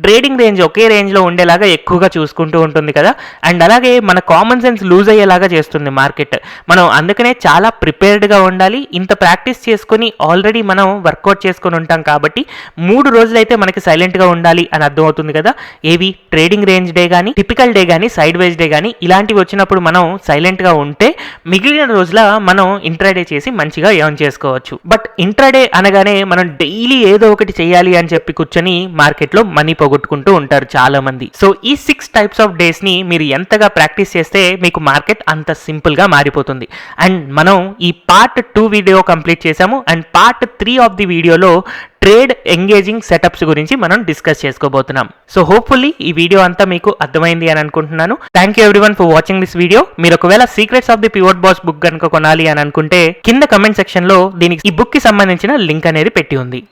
S1: ట్రేడింగ్ రేంజ్ ఒకే రేంజ్ లో ఉండేలాగా ఎక్కువగా చూసుకుంటూ ఉంటుంది కదా. అండ్ అలాగే మన కామన్ సెన్స్ లూజ్ అయ్యేలాగా చేస్తుంది మార్కెట్. మనం అందుకనే చాలా ప్రిపేర్డ్గా ఉండాలి. ఇంత ప్రాక్టీస్ చేసుకుని ఆల్రెడీ మనం వర్కౌట్ చేసుకొని ఉంటాం కాబట్టి 3 రోజులైతే మనకి సైలెంట్గా ఉండాలి అని అర్థమవుతుంది కదా. ఏవి ట్రేడింగ్ రేంజ్ డే కానీ టిపికల్ డే కానీ సైడ్ వైజ్ డే కానీ ఇలాంటివి వచ్చినప్పుడు మనం సైలెంట్గా ఉంటే మిగిలిన రోజుల మనం ఇంట్రాడే చేసి మంచిగా ఎర్న్ చేసుకోవచ్చు. బట్ ఇంట్రాడే అనగానే మనం డైలీ ఏదో ఒకటి చేయాలి అని చెప్పి కూర్చొని మార్కెట్లో మనీ పోగొట్టుకుంటూ ఉంటారు చాలా మంది. సో ఈ 6 టైప్స్ ఆఫ్ డేస్ ని మీరు ఎంతగా ప్రాక్టీస్ చేస్తే మీకు మార్కెట్ అంత సింపుల్ గా మారిపోతుంది. అండ్ మనం ఈ పార్ట్ 2 వీడియో కంప్లీట్ చేసాము అండ్ పార్ట్ 3 ఆఫ్ ది వీడియోలో ట్రేడ్ ఎంగేజింగ్ సెటప్స్ గురించి మనం డిస్కస్ చేసుకోబోతున్నాం. సో హోప్ఫుల్లీ ఈ వీడియో అంతా మీకు అర్థమైంది అని అనుకుంటున్నాను. Thank you everyone for watching this video. మీరు ఒకవేళ secrets of the pivot boss book కనుక కొనాలి అని అనుకుంటే కింద కమెంట్ సెక్షన్ లో దీనికి ఈ బుక్ కి సంబంధించిన లింక్ అనేది పెట్టి ఉంది.